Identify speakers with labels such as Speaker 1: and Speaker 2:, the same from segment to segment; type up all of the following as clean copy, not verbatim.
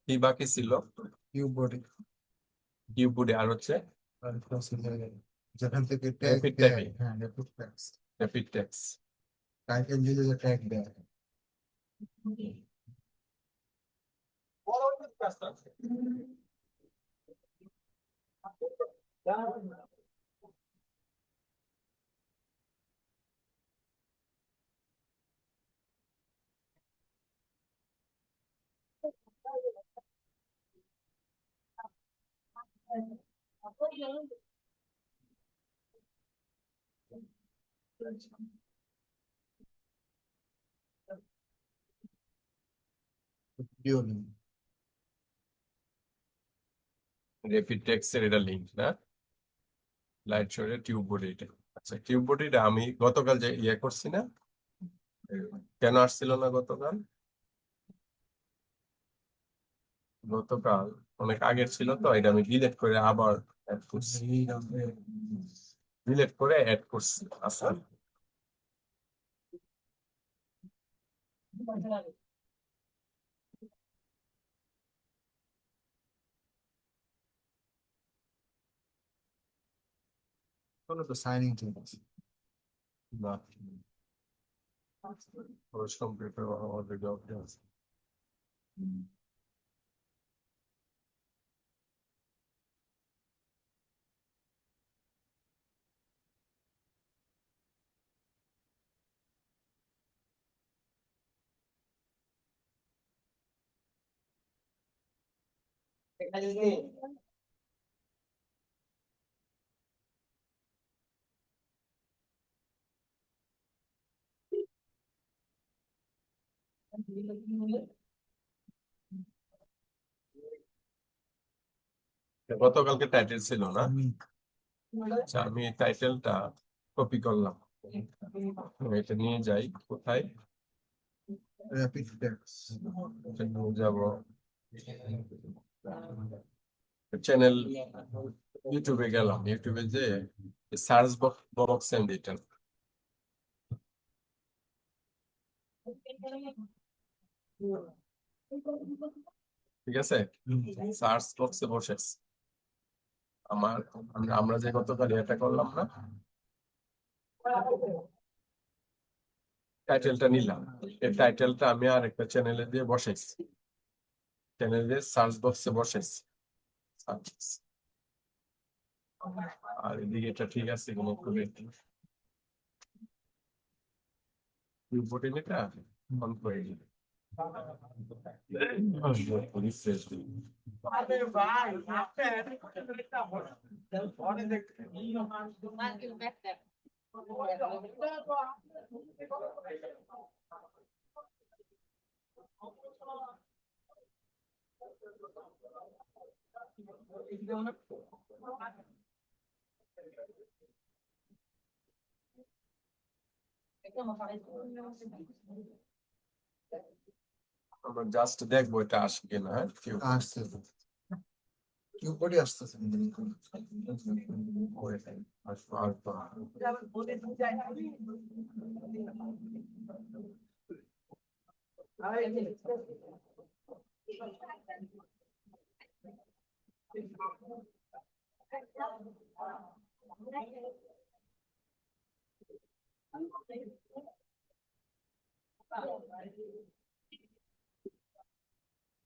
Speaker 1: কি বাকি ছিল?
Speaker 2: Cube body.
Speaker 1: কিউব বডি আর হচ্ছে
Speaker 2: আর plus হলো যেখান থেকে ট্যাগ
Speaker 1: র্যাপিড
Speaker 2: দেয়,
Speaker 1: টাইপিং,
Speaker 2: হ্যাঁ rapid tags,
Speaker 1: rapid tags.
Speaker 2: Title দিলে যে ট্যাগ দেয়। ডিওলিং।
Speaker 1: র্যাপিড টেক্স এর এটা লিঙ্ক না? লাইট শোরে টিউব বডি এটা। আচ্ছা, টিউব বডিটা আমি গতকাল যে ইয়ে করছি না, কেন আসছিল না গতকাল? গতকাল অনেক আগের ছিল তো, এটা আমি ডিলিট করে আবার অ্যাড করছি, ডিলিট করে অ্যাড করছি। আচ্ছা,
Speaker 2: হলো তো সাইনিং চেঞ্জ।
Speaker 1: না course computer already obvious. গতকালকে টাইটেল ছিল না? আচ্ছা, আমি টাইটেলটা কপি করলাম, এটা নিয়ে যাই কোথায়,
Speaker 2: র্যাপিড ট্যাক্স।
Speaker 1: এটা নিয়ে যাব চ্যানেল, ইউটিউবে গেলাম, ইউটিউবে যে সার্চ বক্স এন্ড এটা, ঠিক আছে? সার্চ বক্সে বসে আমার, আমরা যে গতকাল এটা করলাম না, টাইটেলটা নিলাম, এই টাইটেলটা আমি আর একটা চ্যানেলে দিয়ে বসাইছি, চ্যানেলে সার্চ বক্সে বসাইছি, আর এদিকে এটা ঠিক আছে কিনা একটু দেখি, রিপোর্টিং এটা অন করে দিই, রিফ্রেশ দিই। আমরা জাস্ট দেখবো এটা আসে কিনা, হ্যাঁ
Speaker 2: আসছে, কিউব বডি আসতেছে।
Speaker 1: আসবো আসবো।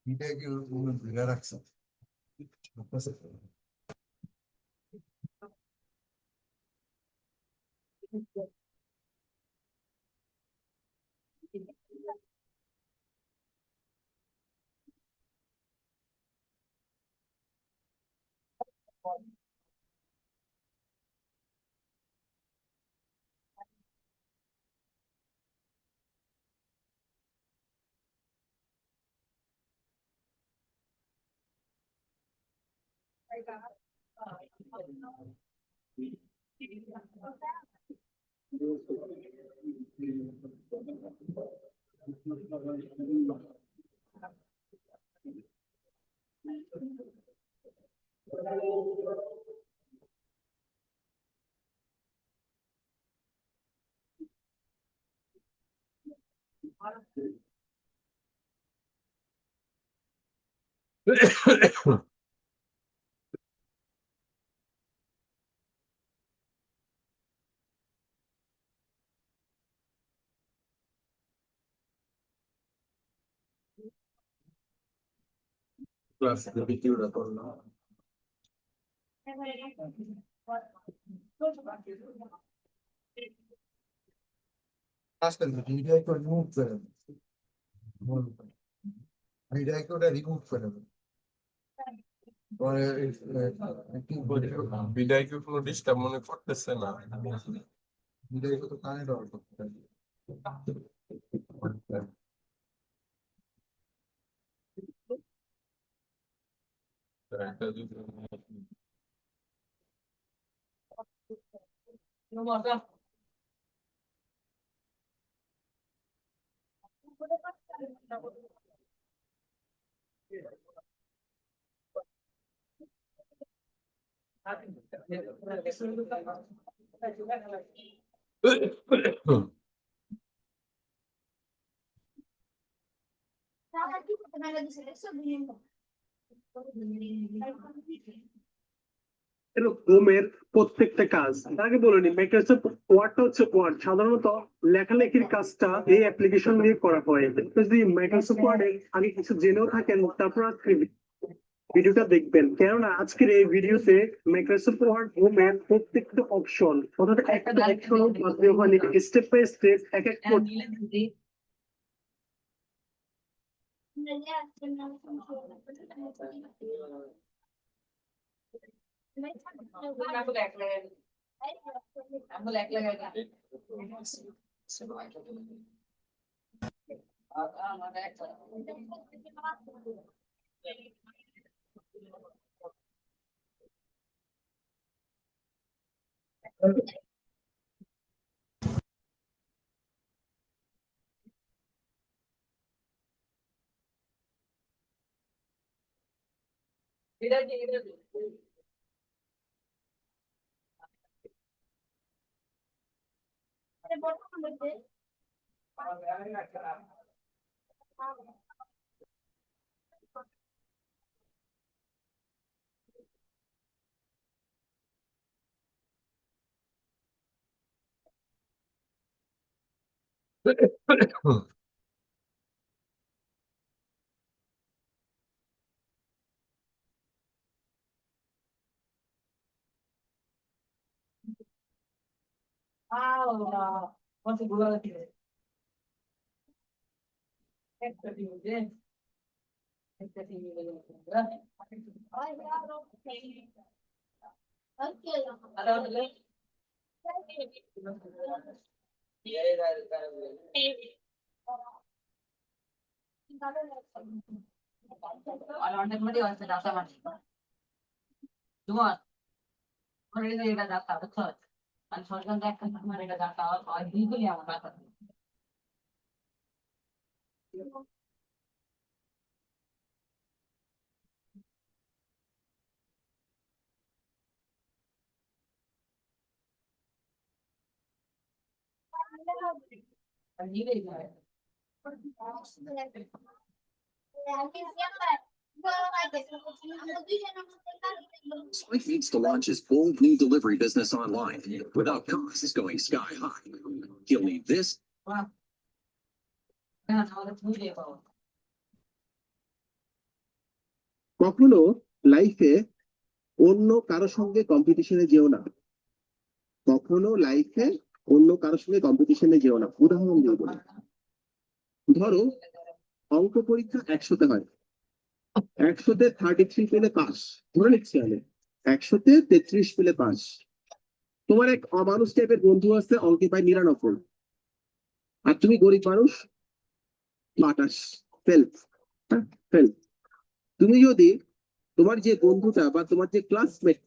Speaker 2: এটা কি ভিড়ে রাখছে?
Speaker 1: ক্লাস ভিডিওটা করলাম।
Speaker 2: আসলে ভিডিও করে রিমুভ করে দেবে। ভিডিও ওটা রিমুভ করে দেবে। পরে
Speaker 1: বিদায় কি কোনো ডিস্টার্ব মনে করতেছে না?
Speaker 2: ভিডিও তো কানেক্ট অন করতে হবে।
Speaker 1: একটা যদি
Speaker 3: ক্রোমের প্রত্যেকটা কাজ আগে বলে নি মাইক্রোসফট ওয়ার্ডটা হচ্ছে ওয়ার্ড সাধারণত লেখালেখির কাজটা এই অ্যাপ্লিকেশন দিয়ে করা হয় যদি মাইক্রোসফট ওয়ার্ডে আগে কিছু জেনেও থাকেন তারপর আজকে ভিডিওটা দেখবেন কেননা আজকের এই ভিডিওতে মাইক্রোসফট ওয়ার্ড হোমের প্রত্যেকটা অপশন অর্থাৎ একটা অপশন মাধ্যমে স্টেপ বাই স্টেপ এক এক করে
Speaker 4: Spike needs to launch his bold new delivery business online without costs going sky high. He'll need this.
Speaker 3: কখনো লাইফে অন্য কারো সঙ্গে কম্পিটিশনে যেও না কখনো লাইফে অন্য কারো সঙ্গে কম্পিটিশনে যেও না উদাহরণ দিয়ে বলি ধরো অঙ্ক পরীক্ষা 100-তে হয় 100-তে 33 পেলে পাস ধরে নিচ্ছি আমি 100-তে 33 পেলে পাস তোমার এক অমানুষ টাইপের বন্ধু আছে অঙ্কে পায় 99 আর তুমি গরিব মানুষ 28 ফেল ফেল তুমি যদি তোমার যে বন্ধুটা বা তোমার যে ক্লাসমেট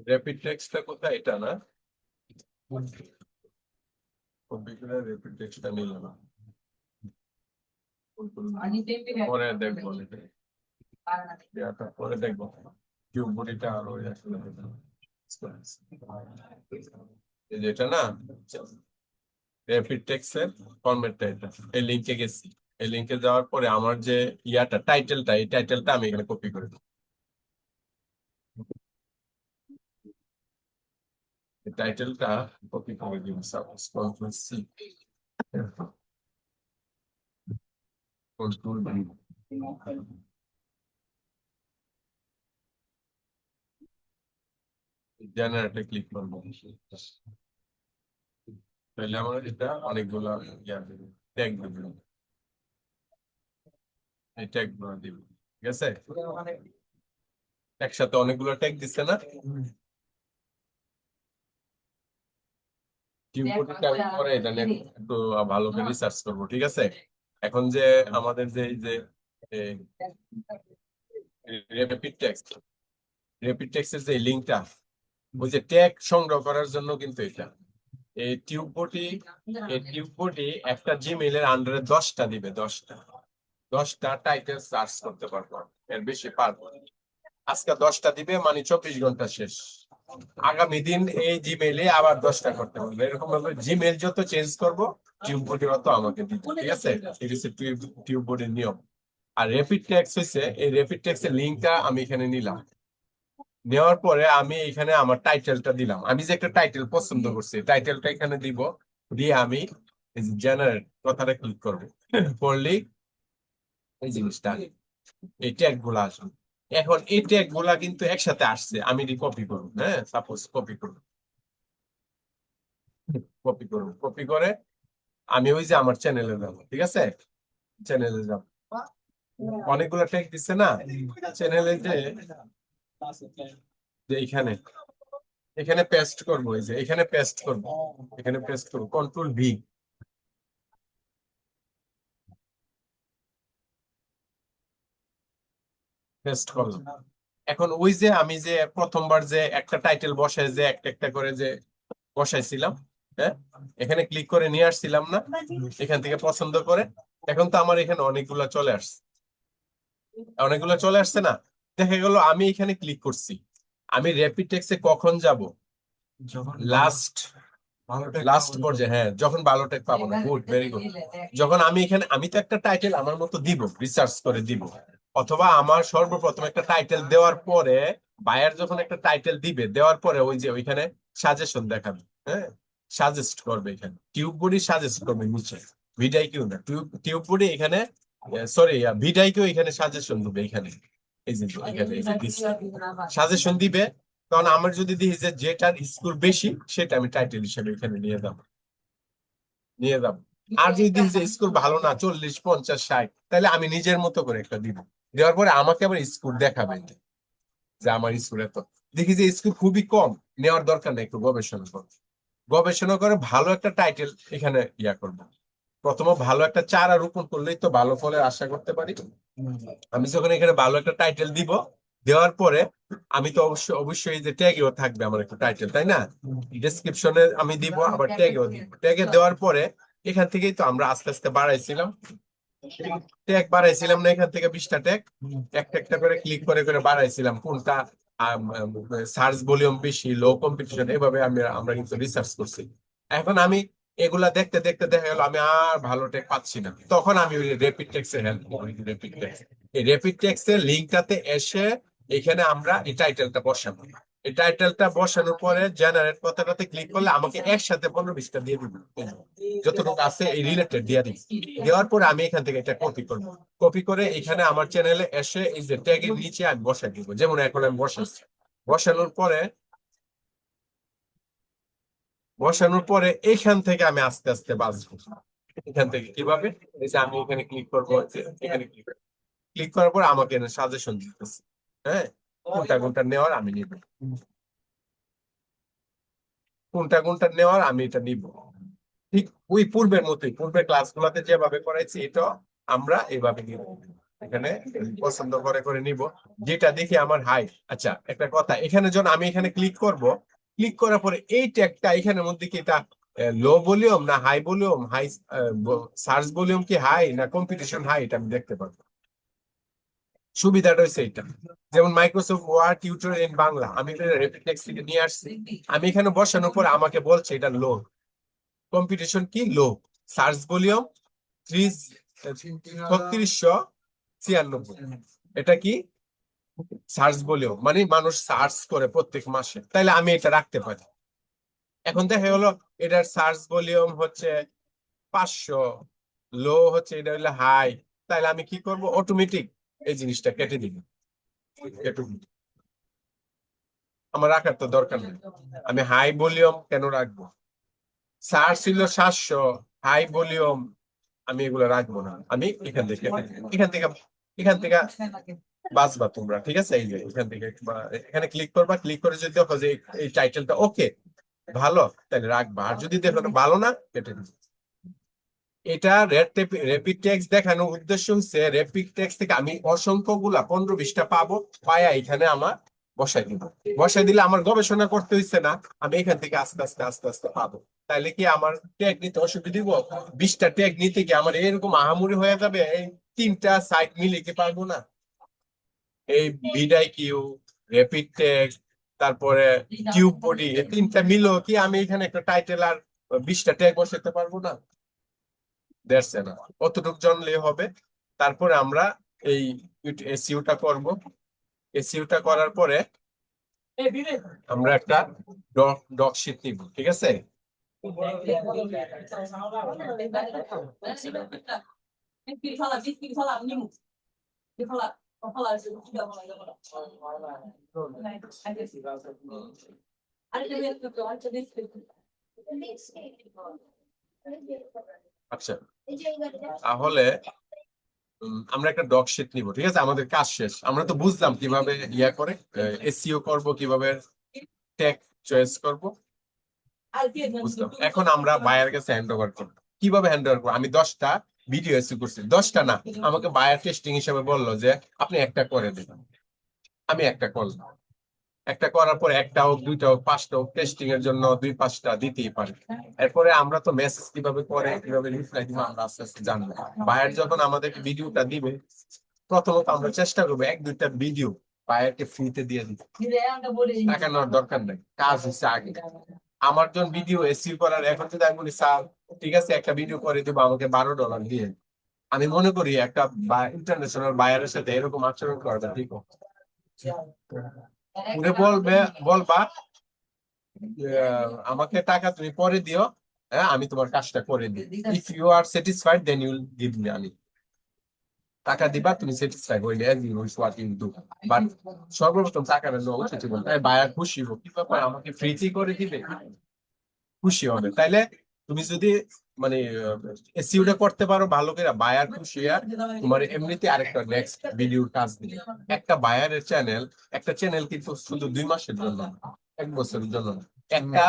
Speaker 1: র্যাপিড টেক্সটটা কোথায়? এটা না, কম্পিউটারে র্যাপিড টেক্সটটা নিল না, পরে দেখবো, পরে দেখবো। টিউব বডিটা আরো যেটা না র্যাপিড টেক্সের ফরম্যাটটা এটা, এই লিঙ্কে গেছি, এই লিঙ্কে যাওয়ার পরে আমার যে ইয়াটা টাইটেলটা, এই টাইটেলটা আমি এখানে কপি করে দিই। এই টাইটেলটা কপি করে দিব, suppose control C, control V, জেনারেটে ক্লিক করবো, তাহলে আমার এটা অনেকগুলা ইয়া দেবে, ট্যাগ দেবে, এই ট্যাগ গুলো দিব, ঠিক আছে? একসাথে অনেকগুলো ট্যাগ দিচ্ছে না? টিউব বডিটা আমি পরে এটা নিয়ে একটু ভালো করে রিসার্চ করবো, ঠিক আছে? এখন যে আমাদের যে এই যে র্যাপিড টেক্সট, র্যাপিড টেক্সটের যে লিঙ্কটা, ওই যে ট্যাগ সংগ্রহ করার জন্য কিন্তু এটা এই টিউব বডি একটা জিমেইলের আন্ডারে 10টা দিবে, 10টা টাইটেল সার্চ করতে পারবো, এর বেশি পারবো না। আজকে 10টা দিবে মানে 24 ঘন্টা শেষ, আগামী দিন এই জিমেইলে আবার 10টা করতে পারবো, এরকম ভাবে জিমেইল যত চেঞ্জ করবো টিউব বডি অত আমাকে দিবে, ঠিক আছে? এটা হচ্ছে টিউব বডির নিয়ম। আর র্যাপিড টেক্সট হচ্ছে, এই র্যাপিড টেক্সটের লিঙ্কটা আমি এখানে নিলাম, নেওয়ার পরে আমি এখানে আমার টাইটেলটা দিলাম, আমি যে একটা টাইটেল পছন্দ করছি টাইটেলটা এখানে দিব, দিয়ে আমি এই যে জেনারেট কথাটা ক্লিক করবো, করলেই এই জিনিসটা এই ট্যাগ গুলা আসবে। এখন এই ট্যাগ গুলা কিন্তু একসাথে আসছে, আমি এটি কপি করবো, হ্যাঁ সাপোজ কপি করবো, কপি করে আমি ওই যে আমার চ্যানেলে যাবো, ঠিক আছে? চ্যানেলে যাবো, অনেকগুলো ট্যাগ দিচ্ছে না চ্যানেলে, যে এখানে এখানে পেস্ট করবো, এই যে এখানে পেস্ট করবো, এখানে পেস্ট করবো, কন্ট্রোল ভি, পেস্ট করলাম। এখন ওই যে আমি যে প্রথমবার যে একটা টাইটেল বসায় যে একটা একটা করে যে বসাইছিলাম, হ্যাঁ এখানে ক্লিক করে নিয়ে আসছিলাম না, এখান থেকে পছন্দ করে, এখন তো আমার এখানে অনেকগুলা চলে আসছে না? দেখা গেল আমি এখানে ক্লিক করছি, আমি র্যাপিড টেক্সটে কখন যাব? লাস্ট পর্যায়ে, হ্যাঁ যখন ভালো ট্যাগ পাবো না। Good, very good. যখন আমি এখানে, আমি তো একটা টাইটেল আমার মতো দিব, রিসার্চ করে দিব, অথবা আমার সর্বপ্রথম একটা টাইটেল দেওয়ার পরে বায়ার যখন একটা টাইটেল দিবে, দেওয়ার পরে ওই যে ওইখানে সাজেশন দেখাবে, হ্যাঁ সাজেস্ট করবে, এখানে টিউব বডি সাজেস্ট করবে নিচে, ভিডাই কিউ না, টিউব বডি এখানে, সরি ভিডাই কিউ এখানে সাজেশন দিবে, এখানে এই যে এখানে সাজেশন দিবে। কারণ আমার যদি দেখি যে যেটার স্কোর বেশি সেটা আমি টাইটেল হিসেবে এখানে নিয়ে যাব। আর যদি দেখি যে স্কোর ভালো না, 40, 50, 60, তাহলে আমি নিজের মতো করে একটা দিব, দেওয়ার পরে আমাকে আবার স্কোর দেখাবে যে আমার স্কোর এত। দেখি যে স্কোর খুবই কম, নেওয়ার দরকার নেই, একটু গবেষণা করে ভালো একটা টাইটেল এখানে ইয়া করবো। প্রথমে ভালো একটা চারা রোপণ করলেই তো ভালো ফলের আশা করতে পারি। আমি যখন এখানে ভালো একটা টাইটেল দিব, দেওয়ার পরে আমি তো অবশ্যই যে ট্যাগেও থাকবে আমার একটা টাইটেল, তাই না? ডেসক্রিপশনে আমি দিব, আবার ট্যাগেও দিব। ট্যাগে দেওয়ার পরে এখান থেকেই তো আমরা আস্তে আস্তে বাড়াইছিলাম, ট্যাগ বাড়াইছিলাম না, এখান থেকে 20টা ট্যাগ একটা একটা করে ক্লিক করে বাড়াইছিলাম, কোনটা সার্চ ভলিউম বেশি, লো কম্পিটিশন, এভাবে আমরা কিন্তু রিসার্চ করছি। এখন আমি এগুলা দেখতে দেখতে দেখা গেল আমি আর ভালো ট্যাগ পাচ্ছি না, তখন আমি ওই র্যাপিড টেক্সটের হেল্প করি। এই র্যাপিড টেক্সটের লিঙ্কটাতে এসে এখানে আমরা এই টাইটেলটা বসাবো, এই টাইটেলটা বসানোর পরে জেনারেট কথাটাতে ক্লিক করলে আমাকে একসাথে 15-20টা দিয়ে দিবে, যতটুকু আছে এই রিলেটেড দিয়ে দিই। দেওয়ার পরে আমি এখান থেকে এটা কপি করে এখানে আমার চ্যানেলে এসে এই যে ট্যাগের নিচে আমি বসাই দিব, যেমন এখন আমি বসানোর পরে এখান থেকে আমি আস্তে আস্তে বাঁচবো। এখান থেকে কিভাবে, এই যে আমি এখানে ক্লিক করবো, এখানে ক্লিক করার পর আমাকে সাজেশন দিতেছে, হ্যাঁ কোনটা নেওয়ার আমি নিব, কোনটা নেওয়ার আমি এটা নিব। ঠিক ওই পূর্বের মতোই, পূর্বের ক্লাসগুলোতে যেভাবে করাইছি এটা আমরা এভাবে নিব, এখানে পছন্দ করে নিব যেটা দেখি আমার হাই। আচ্ছা একটা কথা, এখানে যখন আমি এখানে ক্লিক করার পরে এই ট্যাগটা এখানের মধ্যে কি এটা লো ভলিউম না হাই ভলিউম, সার্চ ভলিউম কি হাই না কম্পিটিশন হাই, এটা আমি দেখতে পারবো। সুবিধাটা হচ্ছে এটা, যেমন Microsoft Word tutorial in Bangla আমি রেপিড টেক্সট থেকে নিয়ে আসছি, আমি এখানে বসানোর পর আমাকে বলছে এটা লো, কম্পিটিশন কি লো, সার্চ ভলিউম 3696, এটা কি সার্চ ভলিউম, মানে মানুষ সার্চ করে প্রত্যেক মাসে, তাইলে আমি এটা রাখতে পারি। এখন দেখা গেলো এটার সার্চ ভলিউম হচ্ছে 500, লো হচ্ছে এটা হলো হাই, তাহলে আমি কি করব, অটোমেটিক এই জিনিসটা কেটে দিব, কেটে দিব। আমার রাখার তো দরকার নেই, আমি হাই ভলিউম কেন রাখবো, সার্চ ছিল 700, হাই ভলিউম, আমি এগুলো রাখবো না, আমি এখান থেকে এখান থেকে বাঁচবা তোমরা, ঠিক আছে, এই যে এখান থেকে এখানে ক্লিক করবা, ক্লিক করে যদি দেখো যে এই টাইটেলটা ওকে ভালো, তাহলে রাখবা, আর যদি দেখো না ভালো না, কেটে দিবে। এটা র্যাপিড টেক্সট দেখানোর উদ্দেশ্য হচ্ছে র্যাপিড টেক্সট থেকে আমি অসংখ্য গুলা 15-20টা পাবো, পায়া এখানে আমার বসাই দিব, বসাই দিলে আমার গবেষণা করতে হচ্ছে না, আমি এখান থেকে আস্তে আস্তে আস্তে আস্তে পাবো। তাইলে কি আমার ট্যাগ নিতে অসুবিধা দিব, 20টা ট্যাগ নিতে কি আমার এরকম আহামরি হয়ে যাবে, এই 3টা সাইট মিলে কি পারবো না, এই ভিডাই কিউ, র্যাপিড টেক্সট, তারপরে টিউব বডি, এই 3টা মিলো কি আমি এখানে একটা টাইটেল আর 20টা ট্যাগ বসাতে পারবো না, দ্যাটস এনাফ, অতটুকু জানলে হবে। তারপরে আমরা এই এসইউটা করব, এসইউটা করার পরে আমরা একটা ডক শিট নিব, ঠিক আছে, আচ্ছা তাহলে আমরা একটা ডক শিট নিব, ঠিক আছে, আমাদের কাজ শেষ, আমরা তো বুঝলাম কিভাবে ইয়া করে এসইও করব, কিভাবে ট্যাগ চয়েস করব, বুঝলাম। এখন আমরা বায়ার কাছে হ্যান্ড ওভার করবো, কিভাবে হ্যান্ড ওভার করবো, আমি 10টা ভিডিও এসইও করছি, 10টা না, আমাকে বায়ার টেস্টিং হিসেবে বললো যে আপনি একটা করে দেবেন, আমি একটা করলাম, একটা করার পর একটা হোক, দুইটা হোক, 5টা হোক, টেস্টিং এর জন্য 2-5টা দিতেই পারে। এরপরে আমরা তো মেসেজ কিভাবে করে, কিভাবে রিপ্লাই দিব, আমরা আস্তে আস্তে জানবো। বায়ার যখন আমাদেরকে ভিডিওটা দিবে, প্রথমত আমরা চেষ্টা করবো 1-2টা ভিডিও বায়ারকে ফ্রিতে দিয়ে দিতে, টাকা নেওয়ার দরকার নেই, কাজ হচ্ছে আগে। আমার জন্য ভিডিও এসইও করার, এখন যদি আমি বলি স্যার ঠিক আছে একটা ভিডিও করে দিব, আমাকে $12 দিয়ে, আমি মনে করি একটা ইন্টারন্যাশনাল বায়ারের সাথে এরকম আচরণ করাটা ঠিক হবে। উনি বলবা আমাকে টাকা তুমি পরে দিও, হ্যাঁ আমি তোমার কাজটা করে দিই, if you are satisfied then you will give me, আমি টাকা দিবা, তুমি স্যাটিসফাই হইলে you will what you do, but সর্বপ্রথম টাকাটা নেওয়া উচিত ছিল, তাই বায়ার খুশি হোক, কি ব্যাপার আমাকে ফ্রিতে করে দিবে, খুশি হবে। তাইলে তুমি যদি মানে এসইওটা করতে পারো ভালো করে, বায়ার খুশি আর তোমার এমনিতে আরেকটা নেক্সট ভিডিওর কাজ দিবে। একটা বায়ারের চ্যানেল, একটা চ্যানেল কিন্তু শুধু 2 মাসের জন্য, 1 বছরের জন্য না। একটা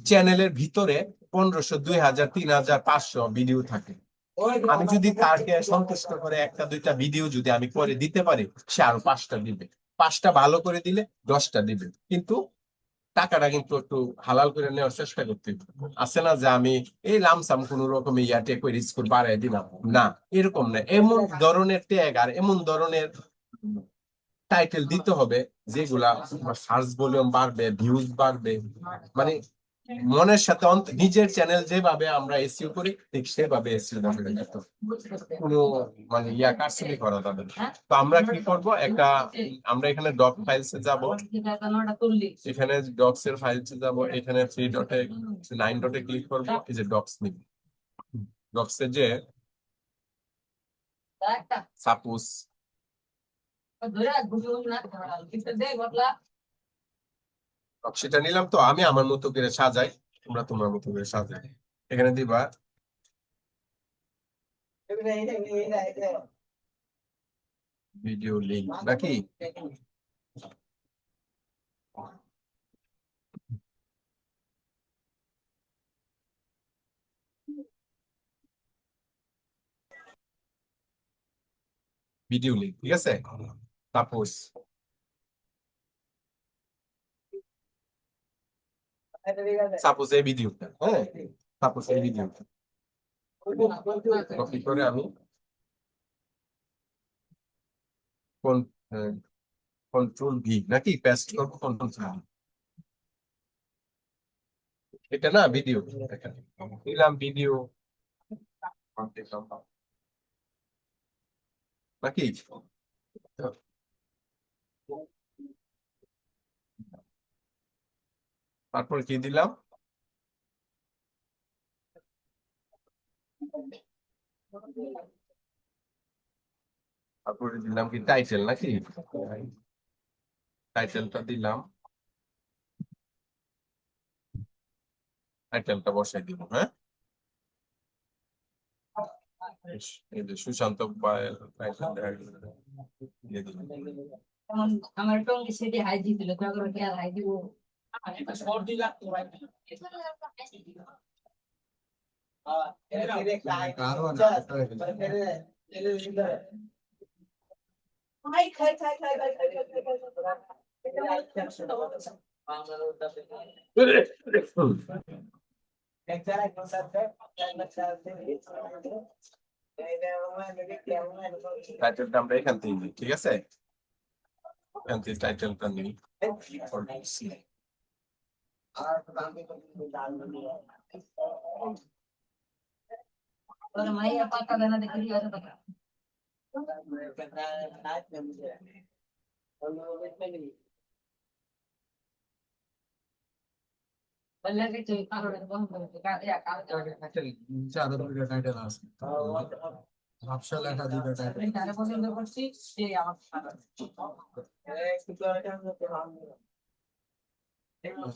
Speaker 1: চ্যানেলের ভিতরে 1500, 2000, 3000, 500 ভিডিও থাকে, আমি যদি তাকে সন্তুষ্ট করে 1-2টা ভিডিও যদি আমি করে দিতে পারি, সে আরো 5টা দিবে, 5টা ভালো করে দিলে 10টা দিবে, কিন্তু টাকাটা কিন্তু একটু হালাল করে নেওয়ার চেষ্টা করতে হবে। আছে না যে আমি এই লামসাম কোন রকম ইয়াতে করে স্কোর বাড়াই দিলাম, না এরকম না, এমন ধরনের ট্যাগ আর এমন ধরনের টাইটেল দিতে হবে যেগুলা সার্চ ভলিউম বাড়বে, ভিউজ বাড়বে, মানে মনের সাথে নিজের চ্যানেল যেভাবে আমরা এসইও করি ঠিক সেভাবে এসইও করতে হবে, কোনো মানে ইয়া কারসাজি করা যাবে না। তো আমরা কি করব, আমরা এখানে ডক ফাইলসে যাব, এখানে ডকস এর ফাইলসে যাব, এখানে 3 ডটে 9 ডটে ক্লিক করব, এই যে ডকস নিব, ডকস এ যে সাপোজ সেটা নিলাম, তো আমি আমার মতো করে সাজাই, তোমরা তোমার মতো করে সাজাই, এখানে দিবা ভিডিও লিংক নাকি, ভিডিও লিংক, ঠিক আছে, সাপোজ সাপোজ এই ভিডিওটা, হ্যাঁ সাপোজ এই ভিডিওটা কপি করে আমি কোন কন্ট্রোল ভি নাকি পেস্ট করবো কন্ট্রোল ভি এটা না ভিডিও দিলাম ভিডিও নাকি তারপর কি দিলাম তারপরে দিলাম কি টাইটেল নাকি টাইটেলটা দিলাম টাইটেলটা বসাই দিব হ্যাঁ এই যে সুশান্ত পায়েল টাইটেল দিয়ে দিলাম
Speaker 5: আমার টঙ্গি সেটি হাই দিছিল তখন কি আর হাই দিব
Speaker 2: কারো
Speaker 1: টাইটেলটা আমরা এখান থেকে নিই ঠিক আছে এখান থেকে টাইটেলটা নিই
Speaker 5: তোর মাইয়া পাতা দেনা দেখি দিও তো টাকা বললে যে তুই কারোর বন্ধ করতে ইয়া কাল
Speaker 2: চার দুটো টাইটেল আছে ঝাপসা লেখা দুটো টাইটেল
Speaker 5: আমি তারে পছন্দ করছি সে আমার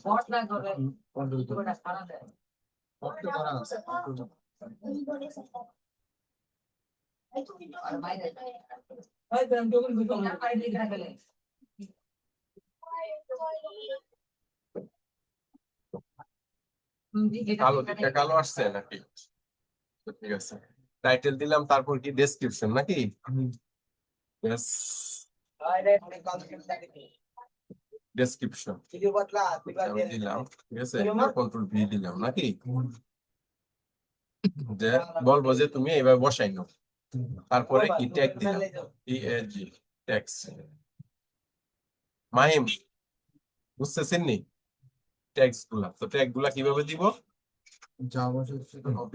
Speaker 5: ফট না করে
Speaker 2: কন্ট্রোল
Speaker 5: পুরোটা সারা দেয়
Speaker 2: করতে করা আছে
Speaker 5: আর বাইরে হয় তো আমি যখন দুটো না পাই দিই থাকলে
Speaker 1: কালো দিকটা কালো আসছে নাকি ঠিক আছে টাইটেল দিলাম তারপর কি ডেসক্রিপশন নাকি ডেসক্রিপশন দিলাম ঠিক আছে কন্ট্রোল ভি দিলাম নাকি যে বলবো যে তুমি এইভাবে বসাই নাও তারপরে কি ট্যাগ দিলাম টিএজি ট্যাক্স মাহিম বুঝতেছেন নি ট্যাগস গুলা তো ট্যাগ গুলা কিভাবে দিব
Speaker 2: যা বসে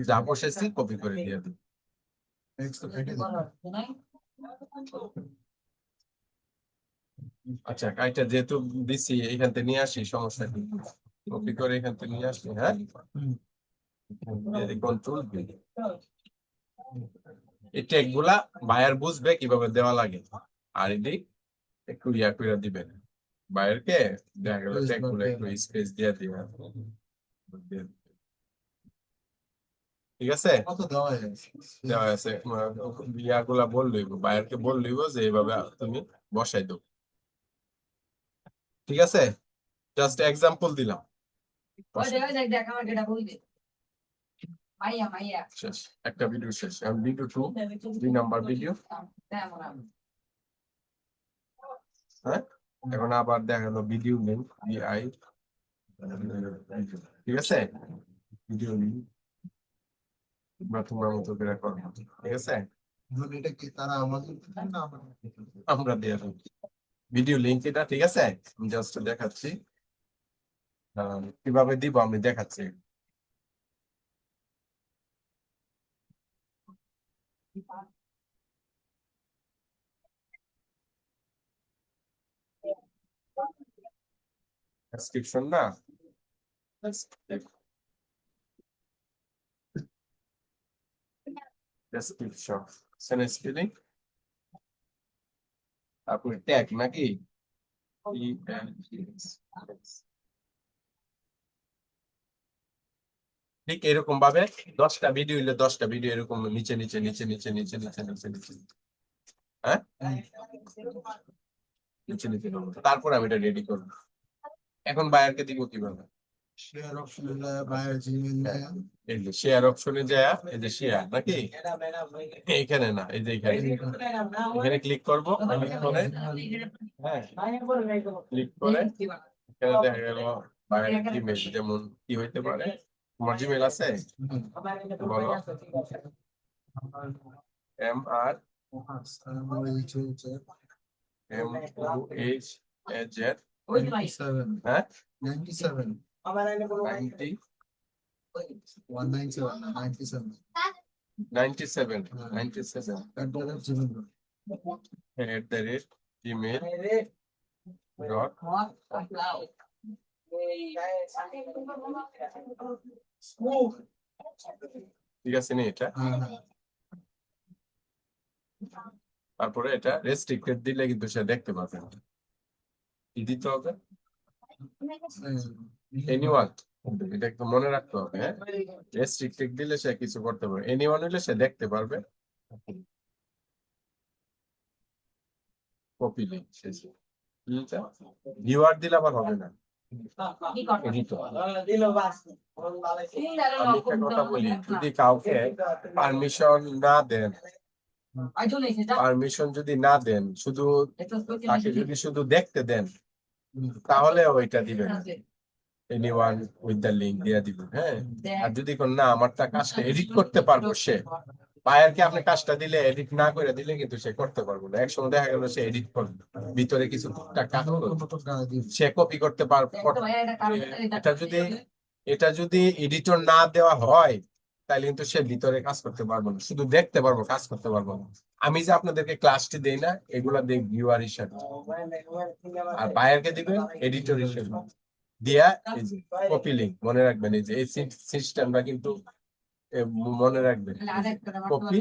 Speaker 1: যা বসেছি কপি করে দিয়ে দিব
Speaker 2: নেক্সট কেটে
Speaker 1: আচ্ছা কাইটা যেহেতু দিছি এখান থেকে নিয়ে আসি সমস্যা কি কপি করে এখান থেকে নিয়ে আসি হ্যাঁ কন্ট্রোল ভি এই ট্যাগ গুলা বায়ার বুঝবে কিভাবে দেওয়া লাগে আর এটি একটু ইয়া করে দিবেন বায়ারকে দেখা গেল ট্যাগ গুলো একটু স্পেস দিয়ে দিবেন ঠিক আছে
Speaker 2: কত দেওয়া যায়
Speaker 1: দেওয়া আছে ইয়াগুলা বললই বায়ারকে বললই যে এইভাবে তুমি বসাই দাও ঠিক আছে জাস্ট এক্সাম্পল দিলাম
Speaker 5: ওই জায়গায় দেখ দেখ আমার যেটা বলবে মাইয়া মাইয়া
Speaker 1: শেষ একটা ভিডিও শেষ এখন ভিডিও 2 2 নাম্বার ভিডিও হ্যাঁ এখন আবার দেখালো ভিডিও লিংক ভিআই ঠিক আছে ভিডিও লিংক তোমরা মতো করে করো ঠিক আছে
Speaker 2: এখন এটা কি তারা আমাদের না
Speaker 1: আমরা দিয়ে দেব ভিডিও লিংক এটা ঠিক আছে আমি জাস্ট দেখাচ্ছি কিভাবে দিব আমি দেখাচ্ছি ডেসক্রিপশন না ডেসক্রিপশন সেন্স স্পেলিং তারপরে ট্যাগ নাকি ঠিক এরকম ভাবে 10টা ভিডিও হইলে 10টা ভিডিও এরকম নিচে নিচে নিচে নিচে নিচে নিচে নিচে নিচে হ্যাঁ নিচে নিচে করবো তারপর আমি এটা রেডি করবো এখন বায়ারকে দিব কিভাবে
Speaker 2: শেয়ার অপশনে যায় বাইরে জিমেইল যায়
Speaker 1: এই যে শেয়ার অপশনে যায় এই যে শেয়ার নাকি এইখানে না এই যে এখানে এখানে ক্লিক করবো ক্লিক করে হ্যাঁ ক্লিক করে এখানে দেখা গেল বাইরের জিমেইল যেমন কি হইতে পারে তোমার জিমেইল আছে বলো MR MOHAZ
Speaker 5: ওই তো ভাই
Speaker 2: 97,
Speaker 1: হ্যাঁ
Speaker 2: 97,
Speaker 1: 90
Speaker 2: 197, 97.
Speaker 1: 97 97 @gmail.com ঠিক আছে নি এটা তারপরে এটা রেস্ট্রিক্টেড দিলে কিন্তু সে দেখতে পাবে না কি দিতে হবে এনিওয়ান এটা একটু মনে রাখতে হবে হ্যাঁ রেস্ট্রিক্টেড দিলে সে কিছু করতে পারবে এনিওয়ান হলে সে দেখতে পারবে কপি লিঙ্ক শেষে ভিউয়ার দিলে আবার হবে না
Speaker 5: কি করবে
Speaker 1: এডিটর
Speaker 5: তিন দাঁড়ানো
Speaker 1: আমি একটা কথা বলি যদি কাউকে পারমিশন না দেন
Speaker 5: আই চলে এসেছে
Speaker 1: পারমিশন যদি না দেন শুধু
Speaker 5: এটা
Speaker 1: তাকে যদি শুধু দেখতে দেন তাহলে ওইটা দিবেন এনিওয়ান উইথ দ্য লিংক দিয়ে দিবেন হ্যাঁ আর যদি কোন না আমারটা কাজটা এডিট করতে পারবো সে বায়ারকে আপনি কাজটা দিলে এডিট না করে দিলে কিন্তু সে করতে পারবো না একসময় দেখা গেল সে এডিট করবে ভিতরে কিছু টুকটাক কাজ করবে সে কপি করতে পারবে এটা যদি এডিটর না দেওয়া হয় তাহলে কিন্তু সে ভিতরে কাজ করতে পারবো না শুধু দেখতে পারবো কাজ করতে পারবো না আমি যে আপনাদেরকে ক্লাসটি দেই না এগুলা দেই ভিউয়ার হিসাবে আর বায়ারকে দিবেন এডিটর হিসেবে দিয়া কপি লিঙ্ক মনে রাখবেন এই যে এই সিস্টেমটা কিন্তু মনে রাখবেন কপি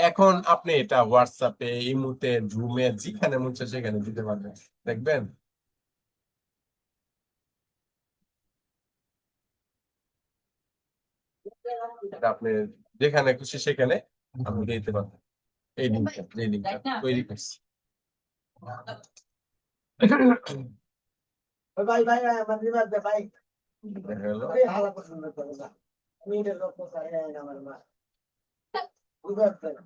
Speaker 1: এখন আপনি এটা হোয়াটসঅ্যাপে ইমোতে জুমে যেখানে মন চায় সেখানে দিতে পারবেন দেখবেন এটা আপনি যেখানে খুশি সেখানে আপনি দিতে পারবেন এই লিঙ্কটা তৈরি করছি
Speaker 6: ভাই ভাই আমার বিবাদ ভাই
Speaker 1: হলো
Speaker 6: এই হালা পছন্দ করে না মিডের লোক তো সারে আমার মা বিবাদ করে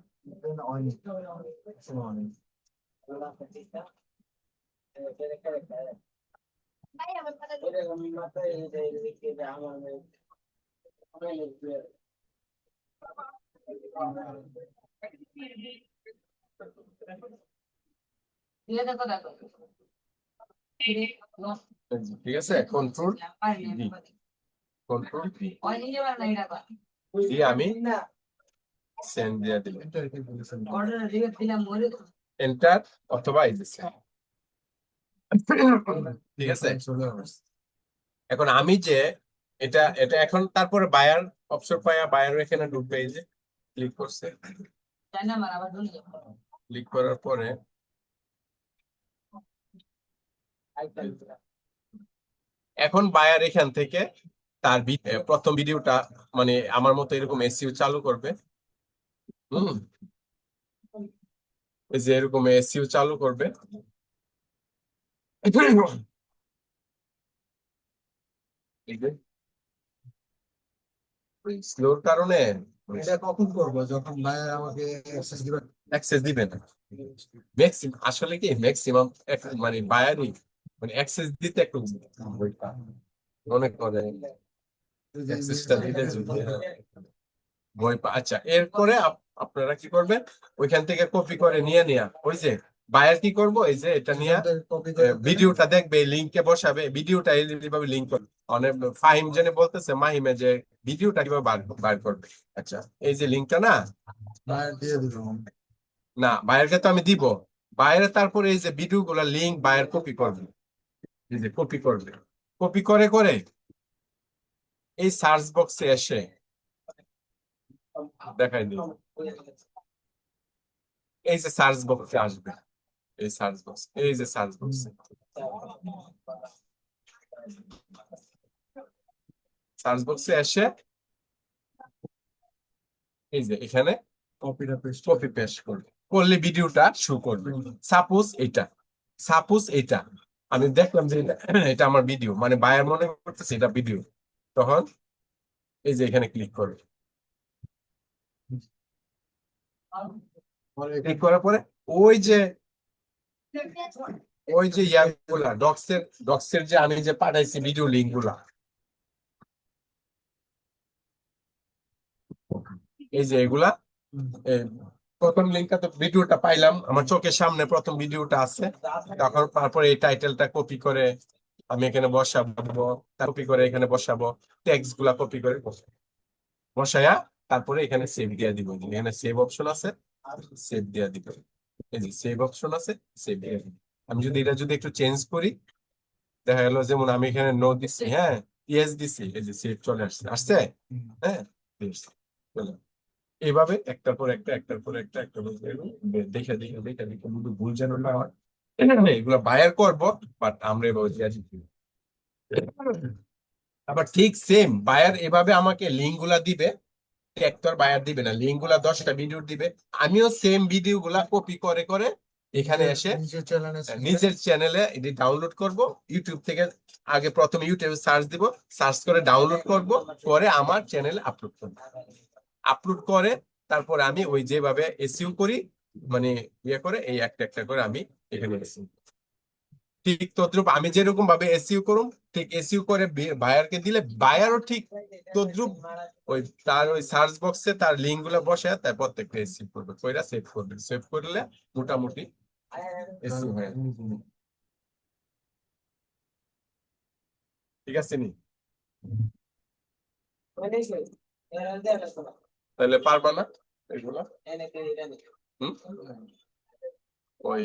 Speaker 1: ঠিক আছে কন্ট্রোল কন্ট্রোল দিয়ে আমি সেন্ড দিয়ে দিলাম এন্টার অথবা এই যে send। ঠিক আছে এখন আমি যে এটা এটা এখন তারপরে বায়ার অপশন পায়া বায়ার এখানে ঢুকবে এই যে ক্লিক করছে ক্লিক করার পরে এখন বায়ার এখান থেকে তার প্রথম ভিডিওটা মানে আমার মতো এরকম এসইও চালু করবে এই যে এরকম এসইও চালু করবে স্লোর কারণে
Speaker 2: এটা কখন করবো যখন ভাইয়া আমাকে অ্যাক্সেস দিবেন
Speaker 1: অ্যাক্সেস দিবে না ম্যাক্সিমাম আসলে কি ম্যাক্সিমাম মানে বায়ারই মানে অ্যাক্সেস দিতে একটু মনে করে অ্যাক্সেসটা দিতে বই আচ্ছা এরপরে আপনারা কি করবেন ওইখান থেকে কপি করে নিয়ে নেয়া ওই যে বায়ার কি করবো এই যে এটা নিয়ে
Speaker 2: কপি করে
Speaker 1: ভিডিওটা দেখবে লিংকে বসাবে ভিডিওটা এইভাবে লিংক করবে অনেক ফাহিম জেনে বলতেছে মাহিমে যে ভিডিওটা কিভাবে বার করবে আচ্ছা এই যে লিংকটা না
Speaker 2: ভাইয়া দিয়ে দিলাম
Speaker 1: না বায়ারকে তো আমি দিব বাইরে তারপরে এই যে ভিডিও গুলা লিঙ্ক বায়ার কপি করবে এই যে কপি করবে কপি করে করে এই সার্চ বক্সে এসে দেখাই দিই এই যে সার্চ বক্সে আসবে এই সার্চ বক্স এই যে সার্চ বক্সে সার্চ বক্সে এসে এই যে এখানে
Speaker 2: কপিটা পেস্ট
Speaker 1: কপি পেস্ট করবে করলে ভিডিওটা শো করবে সাপোজ এটা আমি দেখলাম যে এটা আমার ভিডিও মানে বায়ার মনে করতেছে এটা ভিডিও তখন এই যে এখানে ক্লিক করবে ক্লিক করার পরে ওই যে ইয়াগুলা ডক্সের যে আমি যে পাঠাইছি ভিডিও লিঙ্ক গুলা এই যে এগুলা প্রথম লিঙ্কটা তো ভিডিওটা পাইলাম, আমার চোখের সামনে প্রথম ভিডিওটা আছে। তখন তারপরে এই টাইটেলটা কপি করে আমি এখানে বসাবো, কপি করে এখানে বসাবো, টেক্সট গুলা কপি করে বসায়া তারপরে এখানে সেভ দিয়ে দিব। এখানে সেভ অপশন আছে, সেভ দিয়ে দিব। এই যে সেভ অপশন আছে, সেভ দিয়ে দিব। আমি যদি এটা যদি একটু চেঞ্জ করি, দেখা গেল যেমন আমি এখানে নো দিচ্ছি, হ্যাঁ ইয়েস দিচ্ছি, এই যে সেভ চলে আসছে, আসছে, হ্যাঁ চলে। এইভাবে একটার পর একটা, একটার পর একটা, একটা দেখে দেখে দেখে দেখে কিন্তু ভুল যেন না হয়, এগুলো বায়ার করবো, বাট আমরা এভাবে দিয়ে দিচ্ছি। আবার ঠিক সেম বায়ার এভাবে আমাকে লিঙ্ক গুলা দিবে, একটার বায়ার দিবে না, লিঙ্ক গুলা 10টা ভিডিও দিবে, আমিও সেম ভিডিও গুলা কপি করে করে এখানে এসে
Speaker 2: নিজের চ্যানেলে
Speaker 1: নিজের চ্যানেলে এটি ডাউনলোড করব। ইউটিউব থেকে আগে প্রথমে ইউটিউবে সার্চ দিব, সার্চ করে ডাউনলোড করব, করে আমার চ্যানেলে আপলোড করব। আপলোড করে তারপরে আমি ওই যেভাবে এসইও করি, মানে ইয়ে করে এই একটা একটা করে আমি এখানে এসিও, ঠিক তদ্রুপ আমি যেরকম ভাবে এসইও করুম, ঠিক এসইও করে বায়ারকে দিলে বায়ারও ঠিক তদ্রুপ ওই তার ওই সার্চ বক্সে তার লিঙ্ক গুলো বসায় তার প্রত্যেকটা এসইও করবে, কইরা সেভ করবে, সেভ করলে মোটামুটি এসইও হয়ে যাবে। ঠিক আছে নি? তাহলে পারবা না এগুলা? হুম? ওই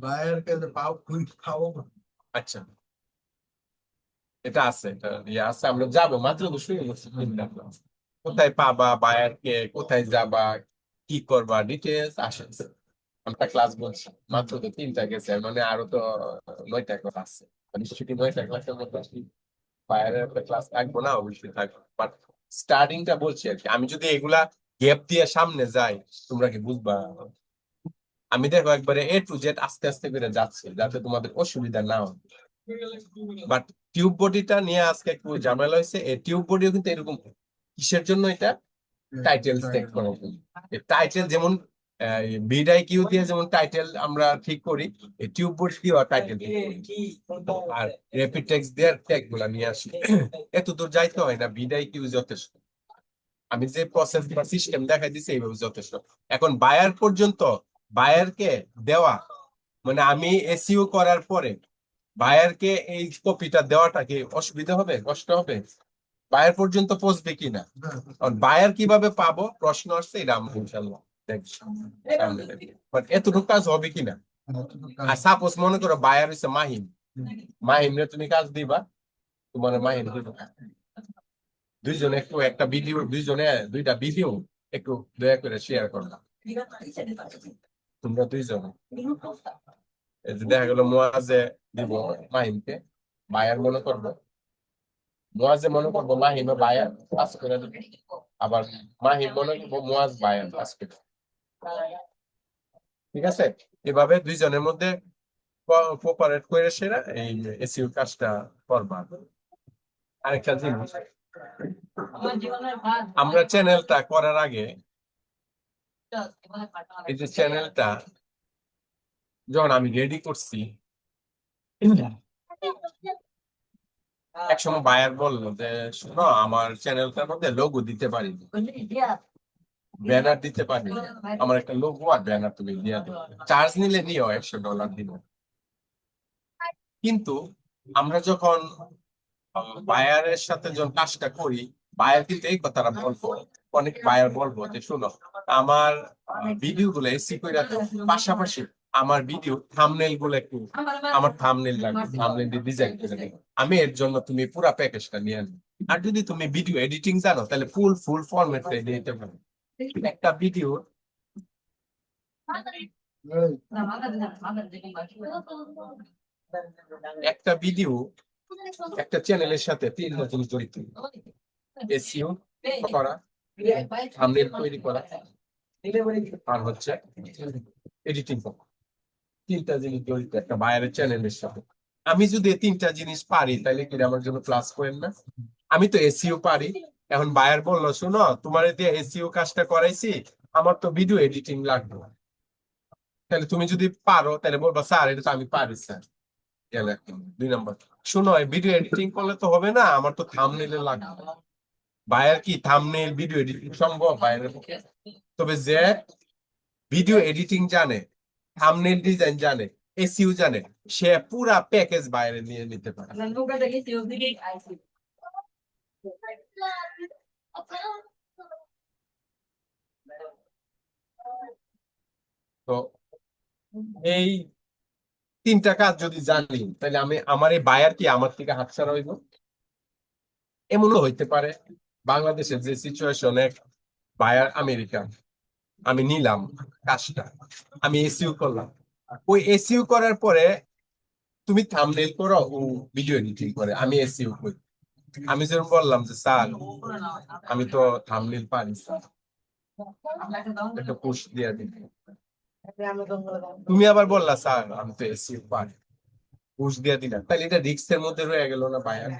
Speaker 2: বায়ারকে পাও কুইক খাও
Speaker 1: আচ্ছা, এটা আছে, এটা ইয়ে আছে, আমরা যাবো মাত্র তো শুরু করছি। কোথায় পাবা বায়ারকে, কোথায় যাবা, কি করবা, ডিটেলস আসে। আমরা ক্লাস বলছি মাত্র তো 3টা গেছে, মানে আরো তো 9টা ক্লাস আছে, নিশ্চয়ই 9টা ক্লাসের মধ্যে বায়ারের একটা ক্লাস থাকবো না, অবশ্যই থাকবো, বাট স্টার্টিংটা বলছি আর কি। আমি যদি এগুলা গ্যাপ দিয়ে সামনে যাই, তোমরা কি বুঝবা? আমি দেখো একবারে এ টু জেড আস্তে আস্তে করে যাচ্ছে, যাতে তোমাদের অসুবিধা না হয়। বাট টিউব বডিটা নিয়ে আজকে একটু ঝামেলা হয়েছে। এই টিউব বডিও কিন্তু এরকম, কিসের জন্য এটা? টাইটেল সেট করার জন্য। টাইটেল যেমন বিডাই কিউ দিয়ে যেমন টাইটেল আমরা ঠিক করি, এই টিউব বডি দিয়ে টাইটেল আর র্যাপিড টেক্সট দিয়ে ট্যাগ গুলা নিয়ে আসি। এত দূর যাইতে হয় না, বিডাই কিউ যথেষ্ট। আমি যে প্রসেস বা সিস্টেম দেখাই দিচ্ছি এইভাবে যথেষ্ট। এখন বায়ার পর্যন্ত, বায়ারকে দেওয়া, মানে আমি এসইও করার পরে বায়ারকে এই কপিটা দেওয়াটা কি অসুবিধা হবে, কষ্ট হবে? বায়ার পর্যন্ত পৌঁছবে কিনা, বায়ার কিভাবে পাবো প্রশ্ন আসছে, এটা আমরা ইনশাল্লাহ দেখছি। বাট এতটুকু কাজ হবে কিনা? আর সাপোজ মনে করো বায়ার হচ্ছে মাহিম, মাহিমরে তুমি কাজ দিবা, তোমার মাহিম দিবা, দুইজনে একটু একটা ভিডিও, দুইজনে 2টা ভিডিও একটু দয়া করে শেয়ার করলাম তোমরা দুইজনে। এই যে দেখা গেল মুয়াজে দিব মাহিমকে, বায়ার মনে করবো, মুয়াজে মনে করবো মাহিমে বায়ার কাজ করে দেবে, আবার মাহিম মনে করবো মুয়াজ বায়ার কাজ করে। ঠিক আছে, এভাবে দুইজনের মধ্যে কোঅপারেট করে সেরা এই এসইও কাজটা করবা। আরেকটা জিনিস,
Speaker 5: আমার জীবনের ভাত
Speaker 1: আমরা চ্যানেলটা করার আগে, এই যে চ্যানেলটা যখন আমি রেডি করছি, একসময় বায়ার বললো যে শোনো আমার চ্যানেলটার মধ্যে লোগো দিতে পারি, ব্যানার দিতে পারি, আমার একটা লোগো আর ব্যানার তুমি দিয়ে দাও, চার্জ নিলে নিও $100 দিব। কিন্তু আমরা যখন বায়ারের সাথে যখন কাজটা করি, বায়ার কিন্তু এই কথাটা বলবো, অনেক বায়ার বলবো যে শোনো আমার ভিডিও গুলো এসি করে দাও, পাশাপাশি আমার ভিডিও থাম্বনেইল গুলো একটু, আমার থাম্বনেইল লাগবে, থাম্বনেইল দিয়ে ডিজাইন করে দেবো, আমি এর জন্য তুমি পুরো প্যাকেজটা নিয়ে আনবে। আর যদি তুমি ভিডিও এডিটিং জানো তাহলে ফুল ফরম্যাট দিতে পারো। একটা ভিডিও, একটা ভিডিও একটা চ্যানেলের সাথে 3টা জিনিস জড়িত: এসইও করা, থাম্বনেইল তৈরি করা, আর হচ্ছে এডিটিং করা। 3টা জিনিস জড়িত একটা বায়ারের চ্যানেলের সাথে। আমি যদি এই 3টা জিনিস পারি তাহলে কি আমার জন্য প্লাস পয়েন্ট না? আমি তো এসইও পারি, এখন বায়ার বললো শোনো তোমার দিয়ে এসইও কাজটা করাইছি, আমার তো ভিডিও এডিটিং লাগবে, তাহলে তুমি যদি পারো তাহলে বলবা স্যার এটা তো আমি পারি স্যার। 2 নম্বর, শোনো ভিডিও এডিটিং করলে তো হবে না, আমার তো থাম্বনেইল লাগবে। বায়ার কি থাম্বনেইল ভিডিও এডিটিং সম্ভব বায়ারের পক্ষে? তবে যে ভিডিও এডিটিং জানে, থাম্বনেল ডিজাইন জানে, এসইও জানে, সে পুরা প্যাকেজ বাইরে নিয়ে নিতে পারে।
Speaker 5: আপনার নৌকা থেকে কেউ দিকে আইছি
Speaker 1: তো এই তিনটা কাজ যদি জানি, তাহলে আমার এই বায়ার কি আমার থেকে হাতছাড়া হইব? এমনও হইতে পারে বাংলাদেশের যে সিচুয়েশনে বায়ার আমেরিকান, আমি নিলাম কাজটা, আমি এসইও করলাম, ওই এসইও করার পরে তুমি থাম্বনেল করো, ও ভিডিও এডিটিং করে, আমি এসইও করি। আমি যেরকম বললাম যে স্যার আমি তো থাম্বনেল পারি স্যার, একটা পোস্ট দিয়ে দিন। তুমি আবার বললা স্যার আমি তো এসইও পারি, পোস্ট দিয়ে দিলাম, তাহলে এটা রিস্কের মধ্যে রয়ে গেল না বায়ার?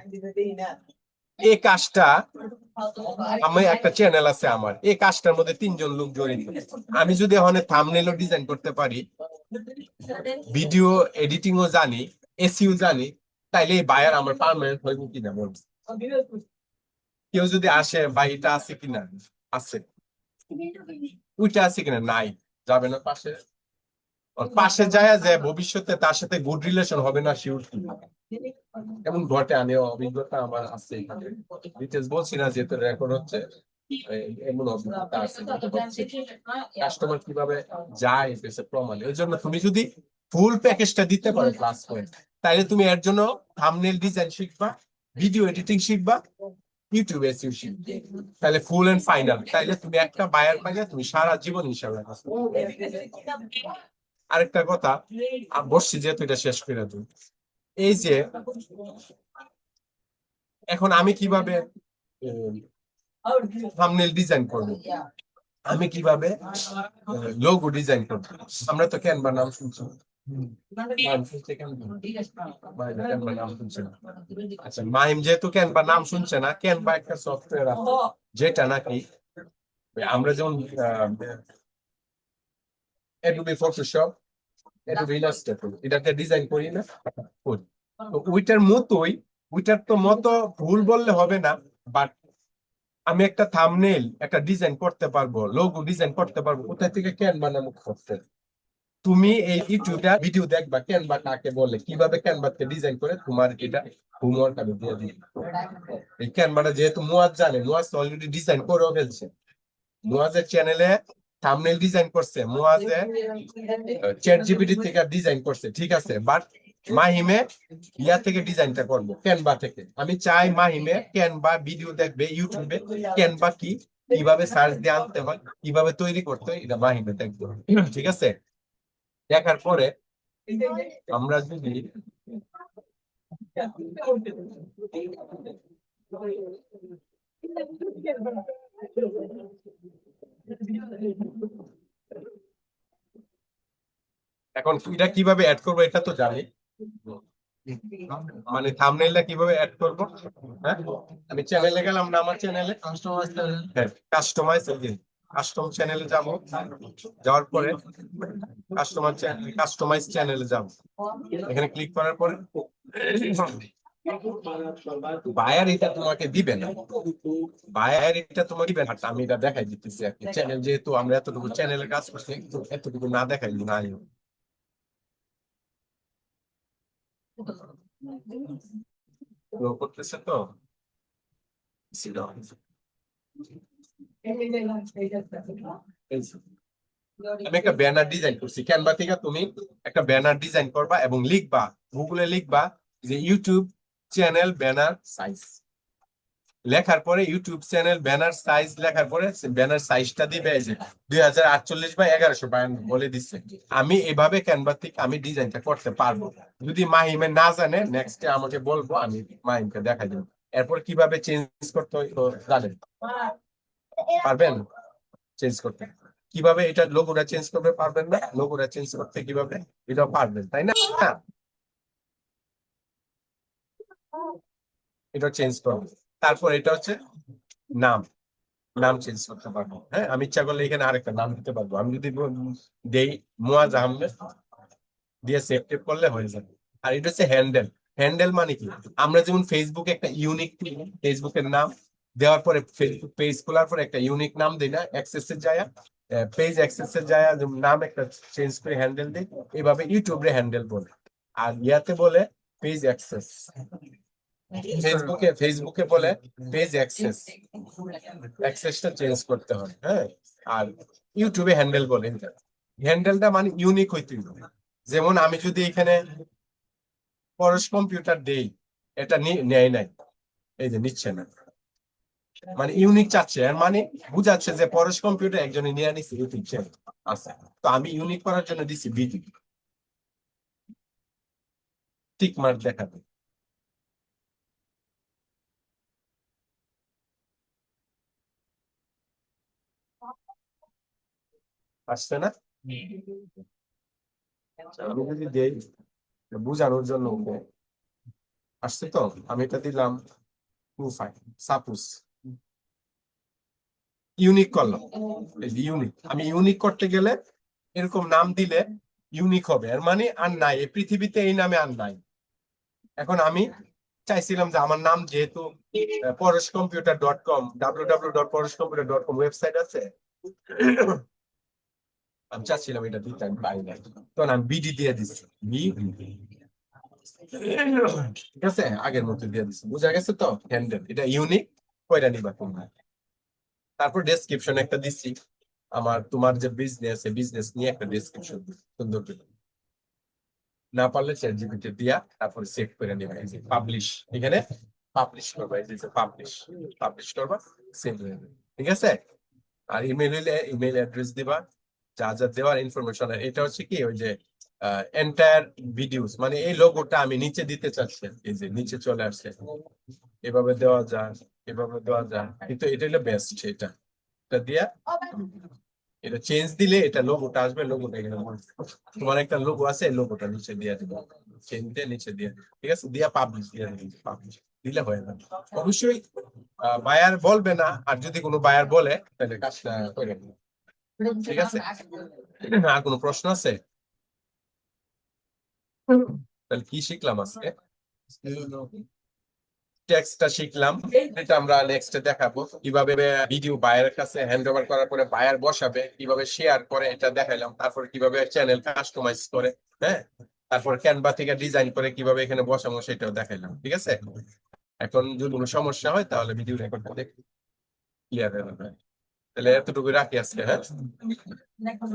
Speaker 1: এই কাজটা, আমি একটা চ্যানেল আছে আমার, এই কাজটার মধ্যে 3 জন লোক জড়িত। আমি যদি এখন থাম্বনেলও ডিজাইন করতে পারি, ভিডিও এডিটিংও জানি, এসইও জানি, তাইলে এই বায়ার আমার পার্মানেন্ট হইব কিনা বলবো? কেউ যদি আসে বা এটা আছে কিনা, আছে, ওইটা আছে কিনা, নাই, যাবে না পাশে। ওর পাশে যায় যে ভবিষ্যতে তার সাথে গুড রিলেশন হবে না, শিওর কি এমন ঘটে, আমি অভিজ্ঞতা আমার আছে এখানে, ডিটেলস বলছি না যেহেতু রেকর্ড হচ্ছে। এমন অভিজ্ঞতা আছে, কাস্টমার কিভাবে যায় এসে প্রমাণ। ওই জন্য তুমি যদি ফুল প্যাকেজটা দিতে পারো ক্লাস পয়েন্ট, তাহলে তুমি এর জন্য থাম্বনেল ডিজাইন শিখবা, ভিডিও এডিটিং শিখবা, ইউটিউব এসইও শিখবা, তাহলে ফুল এন্ড ফাইনাল। তাইলে তুমি একটা বায়ার পাইলে তুমি সারা জীবন ইনশাআল্লাহ কাজ করবে। আরেকটা কথা বসছি যেহেতু এটা শেষ করে দিই, এই যে এখন আমি কিভাবে থাম্বনেল ডিজাইন করব, আমি কিভাবে লোগো ডিজাইন করব? আমরা তো ক্যানভা নাম শুনছি, নাম শুনছে Canva? বা এটা Canva নাম শুনছে না। আচ্ছা, মাহিম যেহেতু ক্যানভা নাম শুনছে না, ক্যানভা একটা সফটওয়্যার আছে যেটা নাকি আমরা যেমন অ্যাডোবি ফটোশপ, অ্যাডোবি ইলাস্ট্রেটর, এটাতে ডিজাইন করি না, করি। তো ওইটার মতোই, ওইটার তো মতো ভুল বললে হবে না, বাট আমি একটা থাম্বনেল একটা ডিজাইন করতে পারবো, লোগো ডিজাইন করতে পারবো, কোথা থেকে ক্যানভা নামক সফটওয়্যার। তুমি এই ইউটিউবে ভিডিও দেখবা ক্যানভা কাকে বলে, কিভাবে ক্যানভাতে ডিজাইন করে, তোমার এটা হোমওয়ার্ক আমি দিয়ে দিই। এই ক্যানভাটা যেহেতু মুয়াজ জানে, মুয়াজ অলরেডি ডিজাইন করেও ফেলছে, মুয়াজের চ্যানেলে থাম্বনেল ডিজাইন করছে, মুয়াজে চ্যাট জিপিটি থেকে ডিজাইন করছে, ঠিক আছে, বাট মাহিমে ইয়া থেকে ডিজাইনটা করবো, ক্যানভা থেকে। আমি চাই মাহিমে ক্যানভা ভিডিও দেখবে ইউটিউবে, ক্যানভা কি, কিভাবে সার্চ দিয়ে আনতে হয়, কিভাবে তৈরি করতে হয়, এটা মাহিমে দেখবে, ঠিক আছে। দেখার পরে আমরা যদি এখন এটা কিভাবে অ্যাড করবো এটা তো জানি, মানে থাম্বনেলটা কিভাবে অ্যাড করব। হ্যাঁ, আমি চ্যানেলে গেলাম না, আমার চ্যানেলে কাস্টম চ্যানেলে যাব, যাওয়ার পরে কাস্টমাইজ চ্যানেলে যাব, এখানে ক্লিক করার পরে বায়ার এটা তোমাকে দিবে না, বায়ার এটা তোমাকে দিবে না, আমি এটা দেখাই দিতেছি আর কি। চ্যানেল যেহেতু আমরা এতটুকু চ্যানেলের কাজ করছি, এতটুকু না দেখাইলি না করতেছে তো। আমি একটা ব্যানার ডিজাইন করছি ক্যানভা থেকে, তুমি একটা ব্যানার ডিজাইন করবা এবং লিখবা, গুগলে লিখবা যে ইউটিউব চ্যানেল ব্যানার সাইজ, লেখার পরে ইউটিউব চ্যানেল ব্যানার সাইজ লেখার পরে ব্যানার সাইজটা দিবে এই যে 2048 বাই 1100 বলে দিচ্ছে। আমি এভাবে ক্যানভা থেকে আমি ডিজাইনটা করতে পারবো। যদি মাহিমে না জানে নেক্সট ডে আমাকে বলবো, আমি মাহিমকে দেখাই দেবো। এরপর কিভাবে চেঞ্জ করতে হয় তো জানেন, পারবেন চেঞ্জ করতে, কিভাবে এটা লোগোটা চেঞ্জ করবে পারবেন না, লোগোটা চেঞ্জ করতে কিভাবে এটাও পারবেন, তাই না? এটা চেঞ্জ করবে। তারপর এটা হচ্ছে নাম, নাম চেঞ্জ করতে পারবো। হ্যাঁ, আমি ইচ্ছা করলে এখানে আরেকটা নাম দিতে পারবো, আমি যদি দেই মুয়াজ আহমেদ দিয়ে সেভ টেপ করলে হয়ে যাবে। আর এটা হচ্ছে হ্যান্ডেল, হ্যান্ডেল মানে কি, আমরা যেমন ফেসবুকে একটা ইউনিক ফেসবুকের নাম দেওয়ার পরে ফেসবুক পেজ খোলার পরে একটা ইউনিক নাম দিই না, অ্যাক্সেসে যায়, পেজ অ্যাক্সেসে যায় নাম একটা চেঞ্জ করে হ্যান্ডেল দিই, এভাবে ইউটিউবে হ্যান্ডেল বলে, আর ইয়াতে বলে পেজ অ্যাক্সেস, ফেসবুকে বলে পেজ অ্যাক্সেস, অ্যাক্সেসটা চেঞ্জ করতে হয়, হ্যাঁ। আর ইউটিউবে হ্যান্ডেল বলে, হ্যান্ডেলটা মানে ইউনিক হইতে হবে। যেমন আমি যদি এখানে পরশ কম্পিউটার দেই, এটা নেয় নাই, এই যে নিচ্ছে না, মানে ইউনিক চাচ্ছে, এর মানে বুঝাচ্ছে যে পরশ কম্পিউটার একজনে নিয়ে নিচ্ছে ইউটিউব চ্যানেল আছে, তো আমি ইউনিক করার জন্য দিছি বিডি, টিক মার্ক দেখাবে। আসছে না? আমি যদি দেই বুঝানোর জন্য ওকে, আসছে তো, আমি এটা দিলাম 25 সাপোজ, ইউনিক করলাম, ইউনিক, আমি ইউনিক করতে গেলে এরকম নাম দিলে ইউনিক হবে, এর মানে আর নাই এই পৃথিবীতে এই নামে আর নাই। এখন আমি চাইছিলাম যে আমার নাম যেহেতু poroscomputer.com, www.poroscomputer.com ওয়েবসাইট আছে, আমি চাচ্ছিলাম এটা দিতে, আমি পাই নাই, তখন আমি বিডি দিয়ে দিচ্ছি, ঠিক আছে, আগের মতো দিয়ে দিচ্ছি, বুঝা গেছে তো, হ্যান্ডেল এটা ইউনিক, কয়টা নিবা তোমরা। তারপর ডেসক্রিপশন একটা দিচ্ছি, তোমার যে বিজনেস নিয়ে একটা ডেসক্রিপশন সুন্দর করে, না পারলে চ্যাট জিপিটি দিয়া তারপর সেভ করে নিবা, এই যে পাবলিশ, এখানে পাবলিশ করবা, এই যে পাবলিশ করবা, সেভ হয়ে যাবে, ঠিক আছে। আর ইমেল হইলে ইমেল অ্যাড্রেস দিবা, যা যা দেওয়ার ইনফরমেশন, এটা হচ্ছে কি ওই যে এন্টায়ার ভিডিওস, মানে এই লোগোটা আমি নিচে দিতে চাচ্ছি, এই যে নিচে চলে আসছে, এভাবে দেওয়া যায়, এভাবে দেওয়া যায়, কিন্তু এটা হলো বেস্ট, এটা দিয়া এটা চেঞ্জ দিলে এটা লোগোটা আসবে, লোগোটা এখানে বসবে। তোমার একটা লোগো আছে, লোগোটা নিচে দিয়ে দিবে, চেঞ্জ দিয়ে নিচে দিয়ে দিবে, ঠিক আছে, দিয়া পাবলিশ দিয়ে দিবে, পাবলিশ দিলে হয়ে যাবে। অবশ্যই বায়ার বলবে না, আর যদি কোনো বায়ার বলে তাহলে কাজটা করে নেবে, ঠিক আছে। আর কোনো প্রশ্ন আছে? তাহলে কি শিখলাম আজকে? টেক্সটটা শিখলাম, এটা আমরা নেক্সটে দেখাবো, কিভাবে ভিডিও বায়ারের কাছে হ্যান্ড ওভার করার পরে বায়ার বসাবে, কিভাবে শেয়ার করে এটা দেখাইলাম, তারপর কিভাবে চ্যানেল কাস্টমাইজ করে, হ্যাঁ, তারপর ক্যানভা থেকে ডিজাইন করে কিভাবে এখানে বসাবো সেটাও দেখাইলাম, ঠিক আছে। এখন যদি কোনো সমস্যা হয় তাহলে ভিডিও রেকর্ডটা দেখে ক্লিয়ার হয়ে যাবে। তাহলে এতটুকু রাখি আজকে, হ্যাঁ।
Speaker 5: দেখো